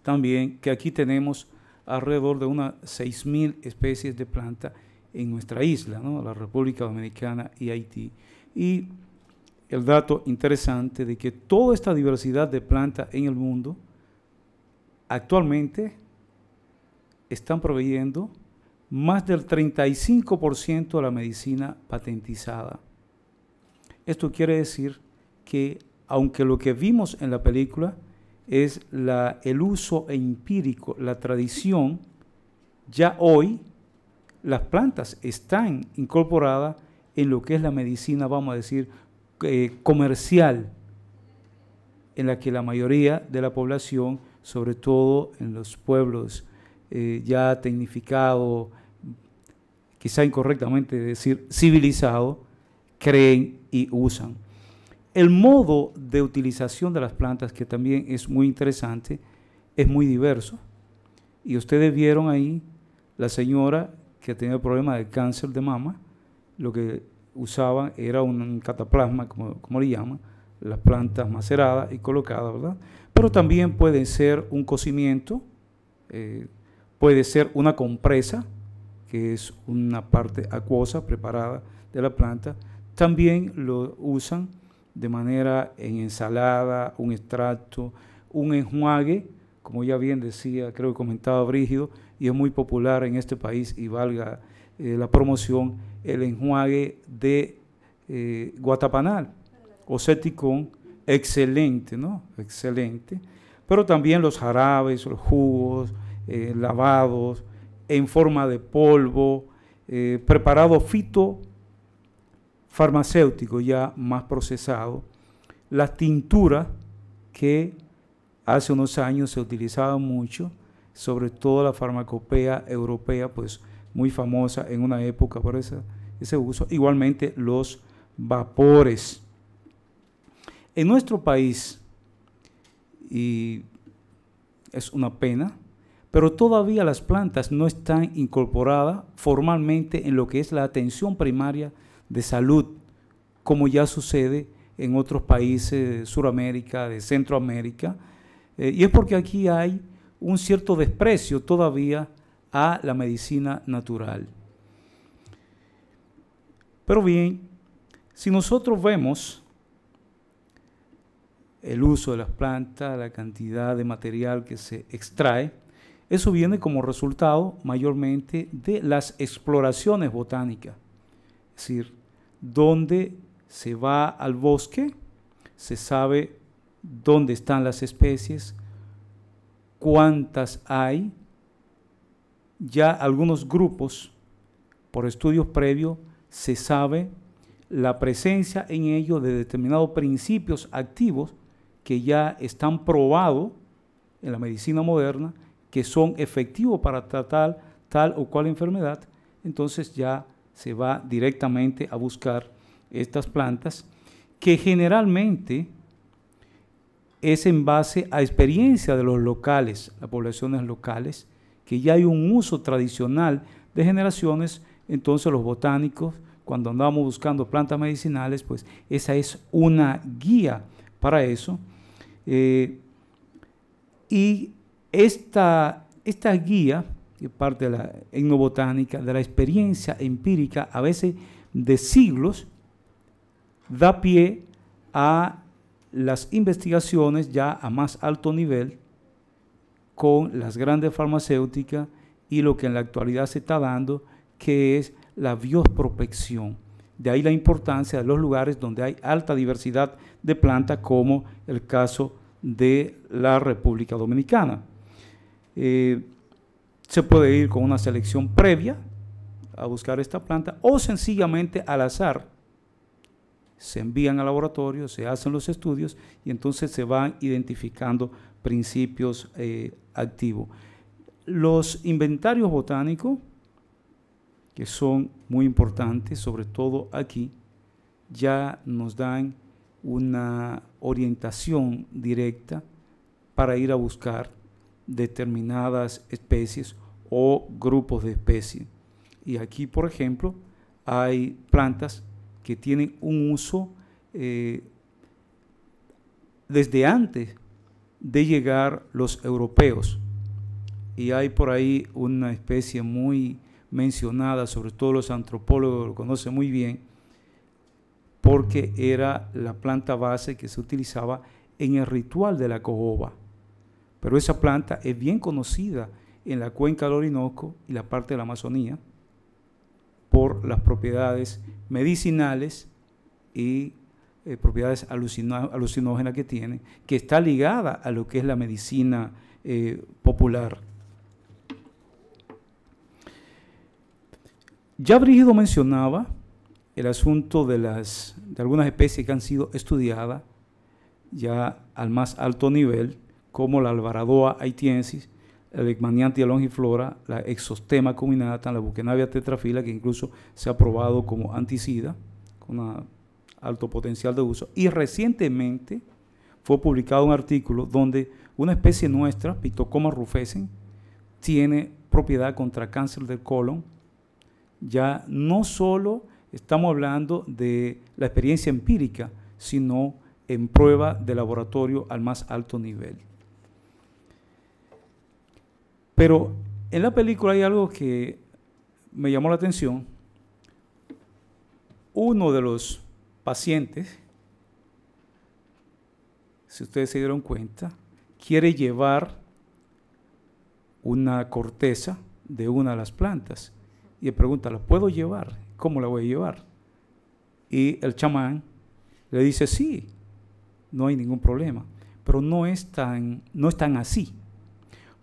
también que aquí tenemos alrededor de unas 6.000 especies de plantas en nuestra isla, ¿no? La República Dominicana y Haití. Y el dato interesante de que toda esta diversidad de plantas en el mundo actualmente están proveyendo más del 35% de la medicina patentizada. Esto quiere decir que, aunque lo que vimos en la película es el uso empírico, la tradición, ya hoy las plantas están incorporadas en lo que es la medicina, vamos a decir, comercial, en la que la mayoría de la población, sobre todo en los pueblos ya tecnificados, quizá incorrectamente decir civilizado, creen y usan. El modo de utilización de las plantas, que también es muy interesante, es muy diverso. Y ustedes vieron ahí la señora que tenía problema de cáncer de mama, lo que usaban era un cataplasma, como le llaman, las plantas maceradas y colocadas, ¿verdad? Pero también puede ser un cocimiento, puede ser una compresa, que es una parte acuosa preparada de la planta. También lo usan de manera en ensalada, un extracto, un enjuague, como ya bien decía, creo que comentaba Brígido, y es muy popular en este país, y valga la promoción, el enjuague de guatapanal o ceticón, excelente, ¿no? Excelente. Pero también los jarabes, los jugos, lavados, en forma de polvo, preparado fitofarmacéutico ya más procesado, las tinturas que hace unos años se utilizaban mucho, sobre todo la farmacopea europea, pues muy famosa en una época por ese uso, igualmente los vapores. En nuestro país, y es una pena, pero todavía las plantas no están incorporadas formalmente en lo que es la atención primaria de salud, como ya sucede en otros países de Sudamérica, de Centroamérica, y es porque aquí hay un cierto desprecio todavía a la medicina natural. Pero bien, si nosotros vemos el uso de las plantas, la cantidad de material que se extrae, eso viene como resultado mayormente de las exploraciones botánicas. Es decir, donde se va al bosque, se sabe dónde están las especies, cuántas hay. Ya algunos grupos, por estudios previos, se sabe la presencia en ello de determinados principios activos que ya están probados en la medicina moderna, que son efectivos para tratar tal o cual enfermedad. Entonces ya se va directamente a buscar estas plantas, que generalmente es en base a experiencia de los locales, las poblaciones locales, que ya hay un uso tradicional de generaciones. Entonces los botánicos, cuando andamos buscando plantas medicinales, pues esa es una guía para eso. Y esta guía, que parte de la etnobotánica, de la experiencia empírica, a veces de siglos, da pie a las investigaciones ya a más alto nivel con las grandes farmacéuticas y lo que en la actualidad se está dando, que es la bioprospección. De ahí la importancia de los lugares donde hay alta diversidad de plantas, como el caso de la República Dominicana. Se puede ir con una selección previa a buscar esta planta, o sencillamente al azar. Se envían al laboratorio, se hacen los estudios y entonces se van identificando principios activos. Los inventarios botánicos, que son muy importantes, sobre todo aquí, ya nos dan una orientación directa para ir a buscar determinadas especies o grupos de especies. Y aquí, por ejemplo, hay plantas que tienen un uso desde antes de llegar los europeos. Y hay por ahí una especie muy mencionada, sobre todo los antropólogos lo conocen muy bien, porque era la planta base que se utilizaba en el ritual de la cojoba. Pero esa planta es bien conocida en la cuenca del Orinoco y la parte de la Amazonía por las propiedades medicinales y propiedades alucinógenas que tiene, que está ligada a lo que es la medicina popular. Ya Brígido mencionaba el asunto de algunas especies que han sido estudiadas ya al más alto nivel, como la Alvaradoa haitiensis, el Leishmaniantia longiflora, la Exostema cuminata, la Buchenavia tetrafila, que incluso se ha probado como anticida, con un alto potencial de uso. Y recientemente fue publicado un artículo donde una especie nuestra, Phytocoma rufescens, tiene propiedad contra cáncer del colon. Ya no solo estamos hablando de la experiencia empírica, sino en prueba de laboratorio al más alto nivel. Pero en la película hay algo que me llamó la atención. Uno de los pacientes, si ustedes se dieron cuenta, quiere llevar una corteza de una de las plantas y le pregunta, ¿la puedo llevar? ¿Cómo la voy a llevar? Y el chamán le dice, sí, no hay ningún problema, pero no es tan así.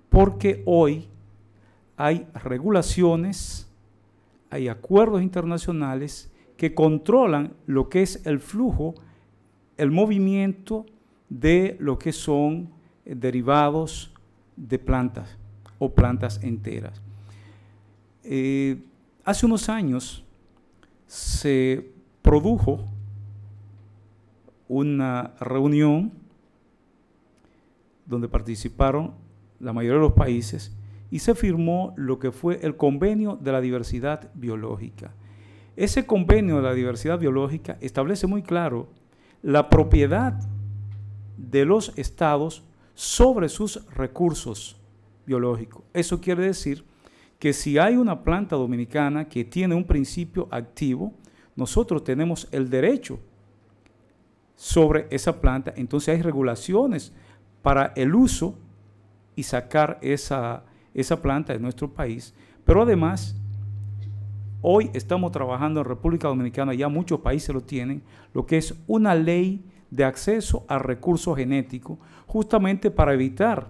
Porque hoy hay regulaciones, hay acuerdos internacionales que controlan lo que es el flujo, el movimiento de lo que son derivados de plantas o plantas enteras. Hace unos años se produjo una reunión donde participaron la mayoría de los países, y se firmó lo que fue el Convenio de la Diversidad Biológica. Ese Convenio de la Diversidad Biológica establece muy claro la propiedad de los estados sobre sus recursos biológicos. Eso quiere decir que si hay una planta dominicana que tiene un principio activo, nosotros tenemos el derecho sobre esa planta. Entonces hay regulaciones para el uso y sacar esa planta de nuestro país. Pero además, hoy estamos trabajando en República Dominicana, ya muchos países lo tienen, lo que es una ley de acceso a recursos genéticos, justamente para evitar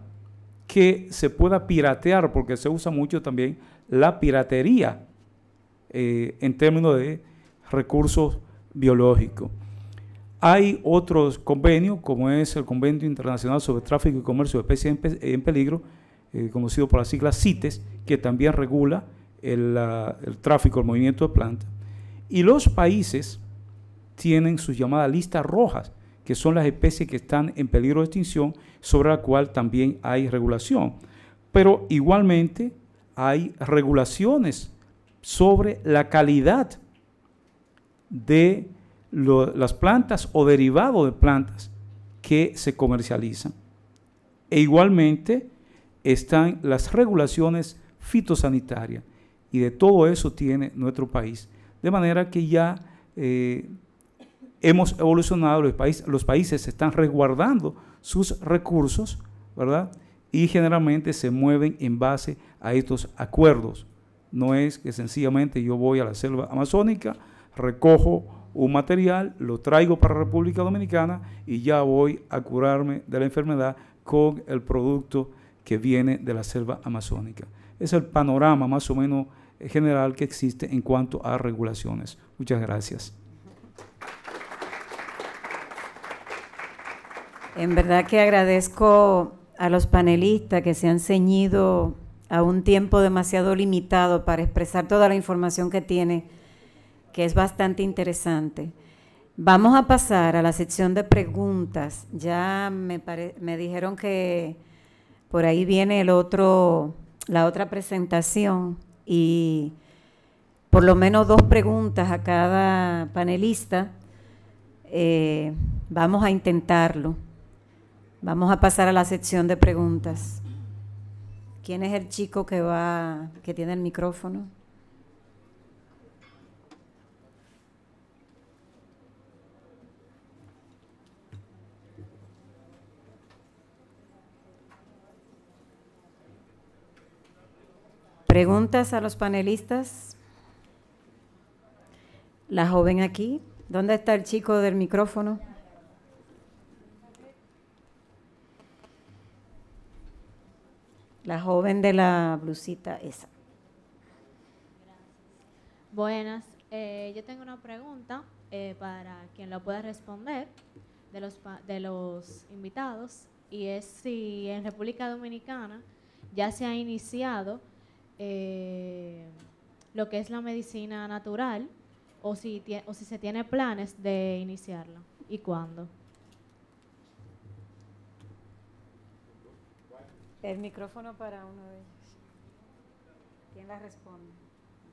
que se pueda piratear, porque se usa mucho también la piratería en términos de recursos biológico. Hay otros convenios, como es el Convenio Internacional sobre Tráfico y Comercio de Especies en Peligro, conocido por las siglas CITES, que también regula el tráfico, el movimiento de plantas. Y los países tienen sus llamadas listas rojas, que son las especies que están en peligro de extinción, sobre la cual también hay regulación. Pero igualmente hay regulaciones sobre la calidad de las plantas o derivados de plantas que se comercializan. E igualmente están las regulaciones fitosanitarias, y de todo eso tiene nuestro país. De manera que ya hemos evolucionado, los países están resguardando sus recursos, ¿verdad? Y generalmente se mueven en base a estos acuerdos. No es que sencillamente yo voy a la selva amazónica, recojo un material, lo traigo para República Dominicana y ya voy a curarme de la enfermedad con el producto que viene de la selva amazónica. Es el panorama más o menos general que existe en cuanto a regulaciones. Muchas gracias. En verdad que agradezco a los panelistas que se han ceñido a un tiempo demasiado limitado para expresar toda la información que tiene, que es bastante interesante. Vamos a pasar a la sección de preguntas. Ya me dijeron que por ahí viene la otra presentación y por lo menos 2 preguntas a cada panelista. Vamos a intentarlo. Vamos a pasar a la sección de preguntas. ¿Quién es el chico que tiene el micrófono? ¿Preguntas a los panelistas? La joven aquí. ¿Dónde está el chico del micrófono? La joven de la blusita esa. Buenas, yo tengo una pregunta para quien la pueda responder de los invitados, y es si en República Dominicana ya se ha iniciado lo que es la medicina natural, o si se tiene planes de iniciarla, y cuándo. El micrófono para uno de ellos. ¿Quién la responde?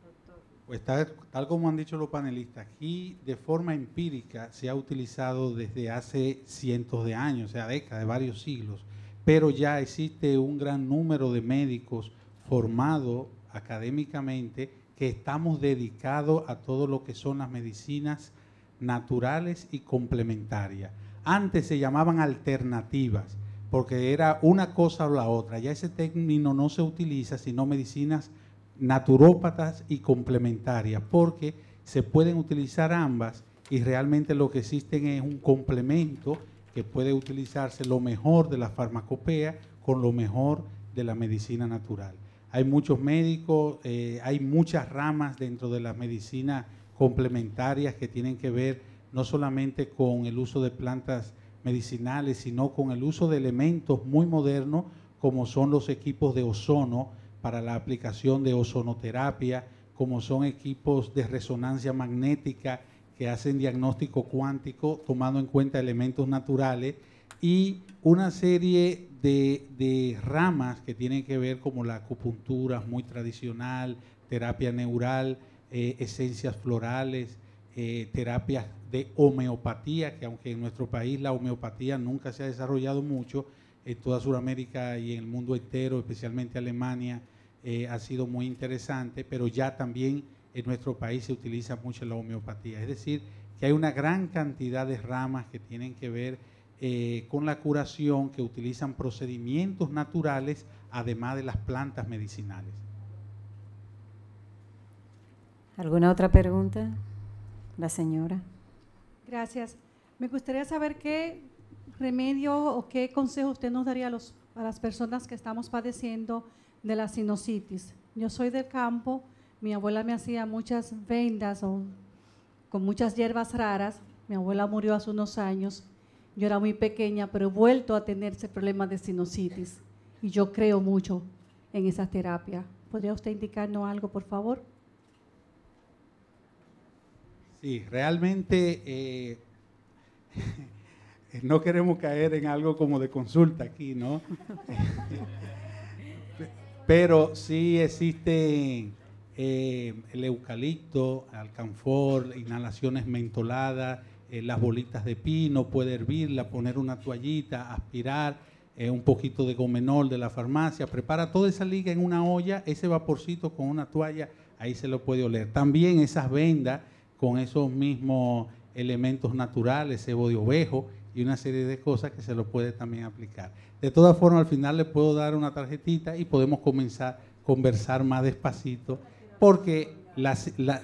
Doctor. Pues tal como han dicho los panelistas, aquí de forma empírica se ha utilizado desde hace cientos de años, o sea, décadas, varios siglos, pero ya existe un gran número de médicos formados académicamente que estamos dedicados a todo lo que son las medicinas naturales y complementarias. Antes se llamaban alternativas, porque era una cosa o la otra. Ya ese término no se utiliza, sino medicinas naturópatas y complementarias, porque se pueden utilizar ambas y realmente lo que existen es un complemento que puede utilizarse lo mejor de la farmacopea con lo mejor de la medicina natural. Hay muchos médicos, hay muchas ramas dentro de las medicinas complementarias que tienen que ver no solamente con el uso de plantas medicinales, sino con el uso de elementos muy modernos como son los equipos de ozono para la aplicación de ozonoterapia, como son equipos de resonancia magnética que hacen diagnóstico cuántico tomando en cuenta elementos naturales, y una serie de ramas que tienen que ver como la acupuntura muy tradicional, terapia neural, esencias florales, terapias de homeopatía, que aunque en nuestro país la homeopatía nunca se ha desarrollado mucho, en toda Sudamérica y en el mundo entero, especialmente Alemania, ha sido muy interesante, pero ya también en nuestro país se utiliza mucho la homeopatía. Es decir, que hay una gran cantidad de ramas que tienen que ver con la curación, que utilizan procedimientos naturales, además de las plantas medicinales. ¿Alguna otra pregunta? La señora. Gracias. Me gustaría saber qué remedio o qué consejo usted nos daría a las personas que estamos padeciendo de la sinusitis. Yo soy del campo, mi abuela me hacía muchas vendas con muchas hierbas raras. Mi abuela murió hace unos años. Yo era muy pequeña, pero he vuelto a tener ese problema de sinusitis. Y yo creo mucho en esa terapia. ¿Podría usted indicarnos algo, por favor? Sí, realmente no queremos caer en algo como de consulta aquí, ¿no? Pero sí existe el eucalipto, alcanfor, inhalaciones mentoladas, las bolitas de pino, puede hervirla, poner una toallita, aspirar, un poquito de gomenol de la farmacia, prepara toda esa liga en una olla, ese vaporcito con una toalla, ahí se lo puede oler. También esas vendas con esos mismos elementos naturales, cebo de ovejo y una serie de cosas que se lo puede también aplicar. De todas formas, al final le puedo dar una tarjetita y podemos comenzar a conversar más despacito, porque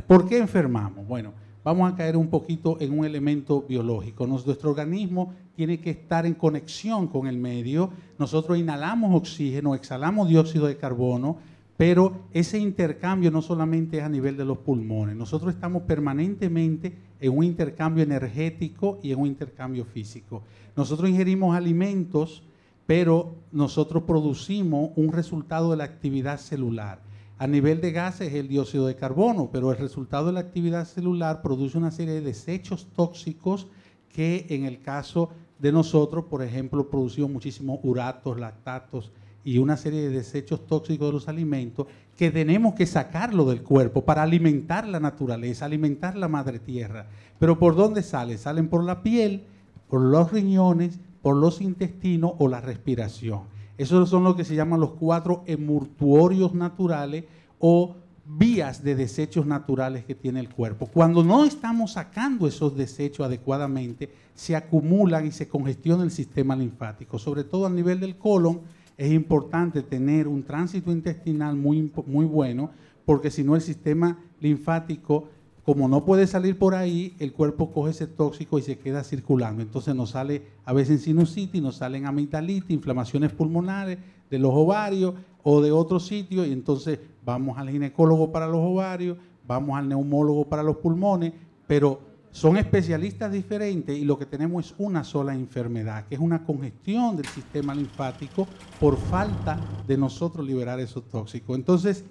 ¿por qué enfermamos? Bueno, vamos a caer un poquito en un elemento biológico. Nuestro organismo tiene que estar en conexión con el medio. Nosotros inhalamos oxígeno, exhalamos dióxido de carbono, pero ese intercambio no solamente es a nivel de los pulmones. Nosotros estamos permanentemente en un intercambio energético y en un intercambio físico. Nosotros ingerimos alimentos, pero nosotros producimos un resultado de la actividad celular. A nivel de gases es el dióxido de carbono, pero el resultado de la actividad celular produce una serie de desechos tóxicos que en el caso de nosotros, por ejemplo, producimos muchísimos uratos, lactatos y una serie de desechos tóxicos de los alimentos que tenemos que sacarlo del cuerpo para alimentar la naturaleza, alimentar la madre tierra. Pero ¿por dónde salen? Salen por la piel, por los riñones, por los intestinos o la respiración. Esos son lo que se llaman los 4 emurtuorios naturales o vías de desechos naturales que tiene el cuerpo. Cuando no estamos sacando esos desechos adecuadamente, se acumulan y se congestiona el sistema linfático. Sobre todo a nivel del colon, es importante tener un tránsito intestinal muy bueno, porque si no el sistema linfático, como no puede salir por ahí, el cuerpo coge ese tóxico y se queda circulando. Entonces nos sale a veces sinusitis, nos salen amigdalitis, inflamaciones pulmonares de los ovarios o de otros sitios, y entonces vamos al ginecólogo para los ovarios, vamos al neumólogo para los pulmones, pero son especialistas diferentes y lo que tenemos es una sola enfermedad, que es una congestión del sistema linfático por falta de nosotros liberar esos tóxicos. Entonces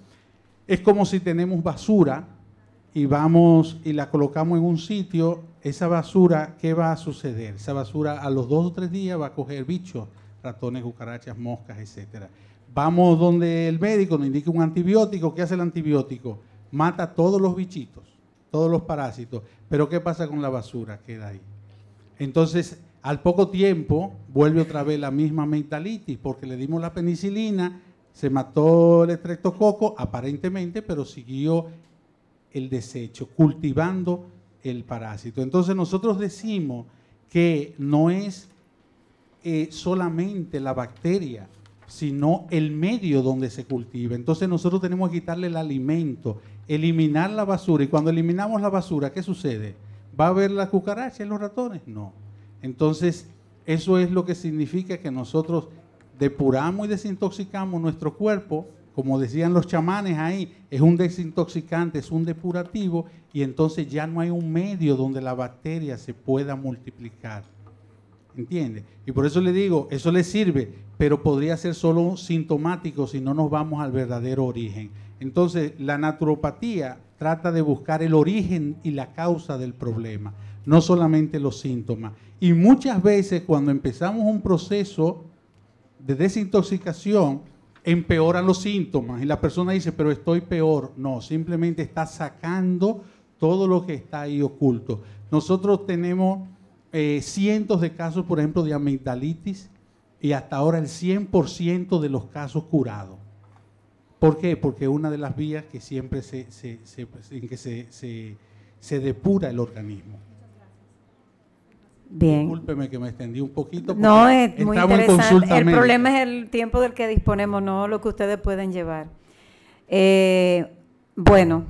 es como si tenemos basura y vamos y la colocamos en un sitio, esa basura, ¿qué va a suceder? Esa basura a los 2 o 3 días va a coger bichos, ratones, cucarachas, moscas, etcétera. Vamos donde el médico nos indica un antibiótico. ¿Qué hace el antibiótico? Mata todos los bichitos, todos los parásitos. Pero ¿qué pasa con la basura? Queda ahí. Entonces, al poco tiempo, vuelve otra vez la misma amigdalitis, porque le dimos la penicilina, se mató el estreptococo, aparentemente, pero siguió el desecho, cultivando el parásito. Entonces nosotros decimos que no es solamente la bacteria, sino el medio donde se cultiva. Entonces nosotros tenemos que quitarle el alimento, eliminar la basura, y cuando eliminamos la basura, ¿qué sucede? ¿Va a haber las cucarachas y los ratones? No. Entonces eso es lo que significa que nosotros depuramos y desintoxicamos nuestro cuerpo. Como decían los chamanes ahí, es un desintoxicante, es un depurativo, y entonces ya no hay un medio donde la bacteria se pueda multiplicar. ¿Entiende? Y por eso le digo, eso le sirve, pero podría ser solo sintomático si no nos vamos al verdadero origen. Entonces, la naturopatía trata de buscar el origen y la causa del problema, no solamente los síntomas. Y muchas veces cuando empezamos un proceso de desintoxicación, empeoran los síntomas y la persona dice, pero estoy peor. No, simplemente está sacando todo lo que está ahí oculto. Nosotros tenemos cientos de casos, por ejemplo, de amigdalitis, y hasta ahora el 100% de los casos curados. ¿Por qué? Porque es una de las vías que siempre en que se depura el organismo. Bien. Discúlpeme que me extendí un poquito. No, es muy interesante. El médica. problema es el tiempo del que disponemos, no lo que ustedes pueden llevar. Bueno,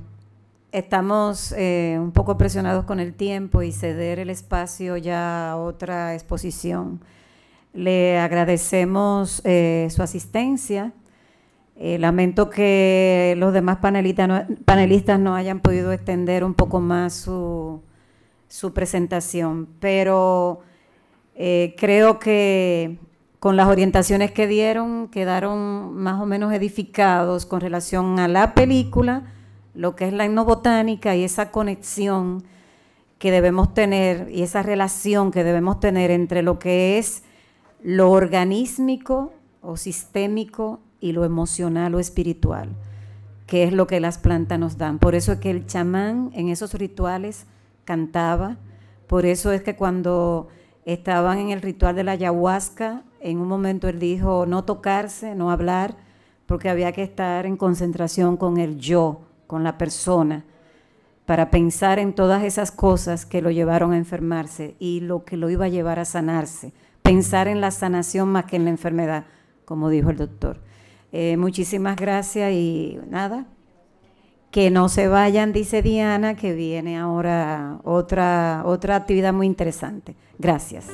estamos un poco presionados con el tiempo y ceder el espacio ya a otra exposición. Le agradecemos su asistencia. Lamento que los demás panelistas no hayan podido extender un poco más su presentación, pero creo que con las orientaciones que dieron quedaron más o menos edificados con relación a la película, lo que es la etnobotánica y esa conexión que debemos tener y esa relación que debemos tener entre lo que es lo organísmico o sistémico y lo emocional o espiritual, que es lo que las plantas nos dan. Por eso es que el chamán en esos rituales cantaba, por eso es que cuando estaban en el ritual de la ayahuasca, en un momento él dijo no tocarse, no hablar, porque había que estar en concentración con el yo, con la persona, para pensar en todas esas cosas que lo llevaron a enfermarse y lo que lo iba a llevar a sanarse, pensar en la sanación más que en la enfermedad, como dijo el doctor. Muchísimas gracias y nada, que no se vayan, dice Diana, que viene ahora otra actividad muy interesante. Gracias.